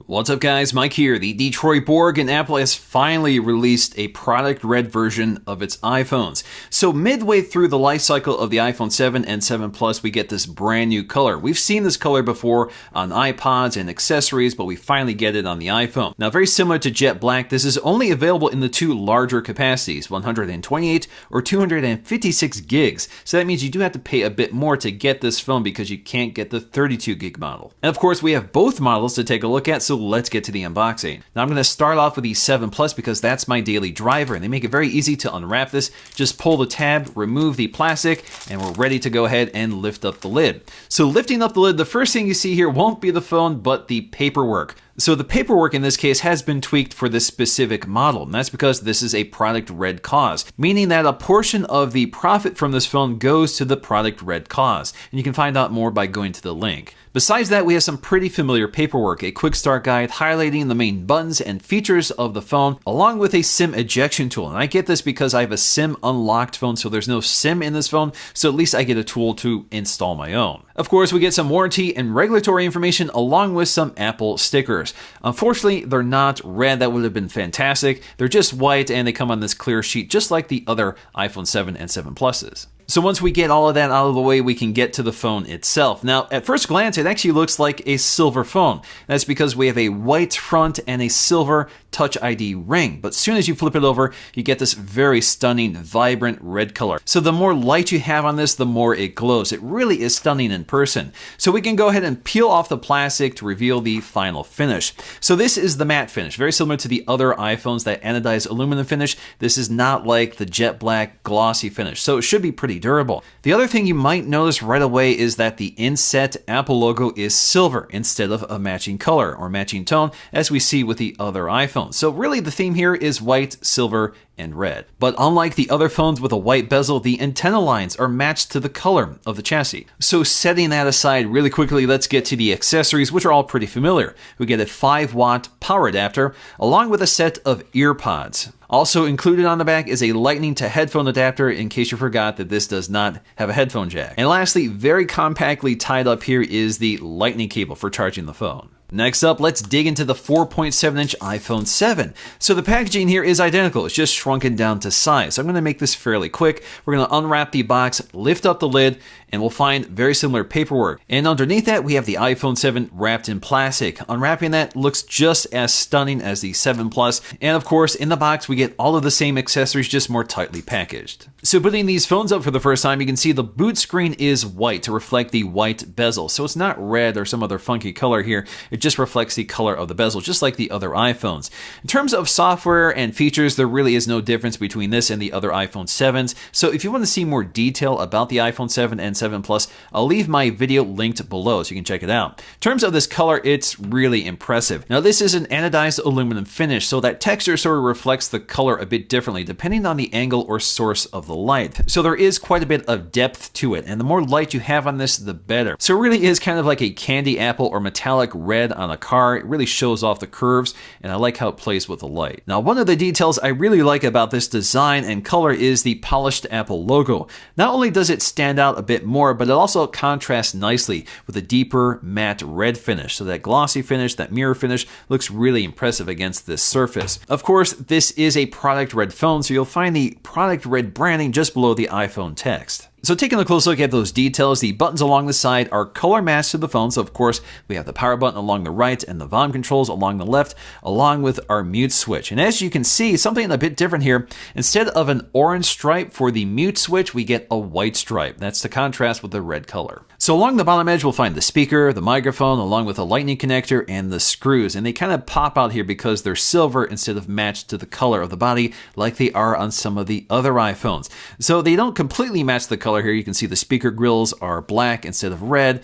What's up guys, Mike here. The Detroit Borg, and Apple has finally released a product red version of its iPhones. So midway through the life cycle of the iPhone 7 and 7 Plus, we get this brand new color. We've seen this color before on iPods and accessories, but we finally get it on the iPhone. Now very similar to jet black, this is only available in the two larger capacities, 128 or 256 gigs. So that means you do have to pay a bit more to get this phone because you can't get the 32 gig model. And of course we have both models to take a look at, so let's get to the unboxing. Now I'm going to start off with the 7 Plus because that's my daily driver, and they make it very easy to unwrap this. Just pull the tab, remove the plastic, and we're ready to go ahead and lift up the lid. So lifting up the lid, the first thing you see here won't be the phone, but the paperwork. So the paperwork in this case has been tweaked for this specific model, and that's because this is a product red cause, meaning that a portion of the profit from this phone goes to the product red cause, and you can find out more by going to the link. Besides that, we have some pretty familiar paperwork, a quick start guide highlighting the main buttons and features of the phone, along with a SIM ejection tool. And I get this because I have a SIM unlocked phone, so there's no SIM in this phone, so at least I get a tool to install my own. Of course, we get some warranty and regulatory information along with some Apple stickers. Unfortunately, they're not red. That would have been fantastic. They're just white and they come on this clear sheet just like the other iPhone 7 and 7 Pluses. So once we get all of that out of the way, we can get to the phone itself. Now, at first glance, it actually looks like a silver phone. That's because we have a white front and a silver Touch ID ring. But as soon as you flip it over, you get this very stunning, vibrant red color. So the more light you have on this, the more it glows. It really is stunning in person. So we can go ahead and peel off the plastic to reveal the final finish. So this is the matte finish, very similar to the other iPhones, that anodized aluminum finish. This is not like the jet black glossy finish, so it should be pretty durable. The other thing you might notice right away is that the inset Apple logo is silver instead of a matching color or matching tone as we see with the other iPhones. So really the theme here is white, silver, and red. But unlike the other phones with a white bezel, the antenna lines are matched to the color of the chassis. So setting that aside really quickly, let's get to the accessories, which are all pretty familiar. We get a 5-watt power adapter along with a set of ear pods. Also included on the back is a lightning to headphone adapter in case you forgot that this does not have a headphone jack. And lastly, very compactly tied up here is the lightning cable for charging the phone. Next up, let's dig into the 4.7-inch iPhone 7. So the packaging here is identical, it's just shrunken down to size. So I'm going to make this fairly quick. We're going to unwrap the box, lift up the lid, and we'll find very similar paperwork. And underneath that, we have the iPhone 7 wrapped in plastic. Unwrapping that looks just as stunning as the 7 Plus. And of course, in the box, we get all of the same accessories, just more tightly packaged. So putting these phones up for the first time, you can see the boot screen is white to reflect the white bezel. So it's not red or some other funky color here. It just reflects the color of the bezel, just like the other iPhones. In terms of software and features, there really is no difference between this and the other iPhone 7s. So if you want to see more detail about the iPhone 7 and 7 Plus, I'll leave my video linked below so you can check it out. In terms of this color, it's really impressive. Now this is an anodized aluminum finish, so that texture sort of reflects the color a bit differently depending on the angle or source of the light. So there is quite a bit of depth to it, and the more light you have on this, the better. So it really is kind of like a candy apple or metallic red on a car. It really shows off the curves, and I like how it plays with the light. Now one of the details I really like about this design and color is the polished Apple logo. Not only does it stand out a bit more, but it also contrasts nicely with a deeper matte red finish. So that glossy finish, that mirror finish, looks really impressive against this surface. Of course, this is a product red phone, so you'll find the product red branding just below the iPhone text. So taking a close look at those details, the buttons along the side are color matched to the phone. So of course, we have the power button along the right and the volume controls along the left, along with our mute switch. And as you can see, something a bit different here. Instead of an orange stripe for the mute switch, we get a white stripe. That's to contrast with the red color. So along the bottom edge, we'll find the speaker, the microphone, along with a lightning connector and the screws. And they kind of pop out here because they're silver instead of matched to the color of the body like they are on some of the other iPhones. So they don't completely match the color here. You can see the speaker grills are black instead of red.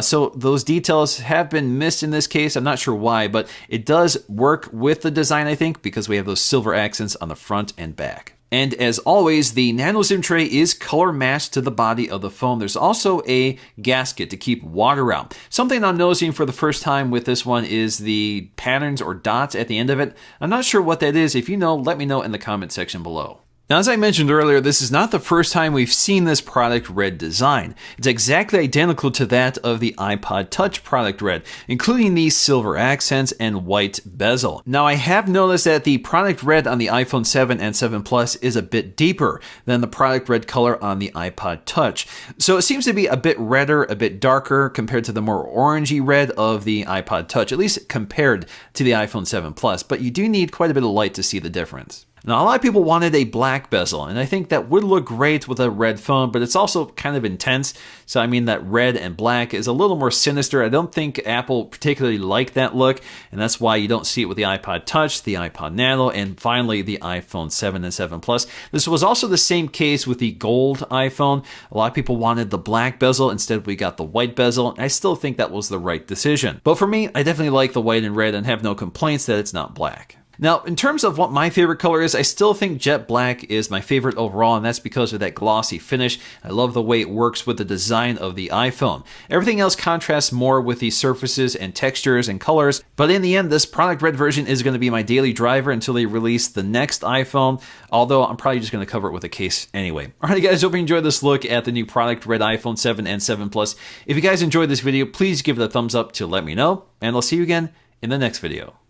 So those details have been missed in this case. I'm not sure why, but it does work with the design, I think, because we have those silver accents on the front and back. And as always, the nano SIM tray is color matched to the body of the phone. There's also a gasket to keep water out. Something I'm noticing for the first time with this one is the patterns or dots at the end of it. I'm not sure what that is. If you know, let me know in the comment section below. Now, as I mentioned earlier, this is not the first time we've seen this product red design. It's exactly identical to that of the iPod Touch product red, including these silver accents and white bezel. Now, I have noticed that the product red on the iPhone 7 and 7 Plus is a bit deeper than the product red color on the iPod Touch. So it seems to be a bit redder, a bit darker compared to the more orangey red of the iPod Touch, at least compared to the iPhone 7 Plus, but you do need quite a bit of light to see the difference. Now, a lot of people wanted a black bezel, and I think that would look great with a red phone, but it's also kind of intense. So I mean that red and black is a little more sinister. I don't think Apple particularly liked that look, and that's why you don't see it with the iPod Touch, the iPod Nano, and finally the iPhone 7 and 7 Plus. This was also the same case with the gold iPhone. A lot of people wanted the black bezel. Instead, we got the white bezel. I still think that was the right decision. But for me, I definitely like the white and red and have no complaints that it's not black. Now, in terms of what my favorite color is, I still think jet black is my favorite overall, and that's because of that glossy finish. I love the way it works with the design of the iPhone. Everything else contrasts more with the surfaces and textures and colors, but in the end, this product red version is going to be my daily driver until they release the next iPhone, although I'm probably just going to cover it with a case anyway. Alright guys, hope you enjoyed this look at the new product red iPhone 7 and 7 Plus. If you guys enjoyed this video, please give it a thumbs up to let me know, and I'll see you again in the next video.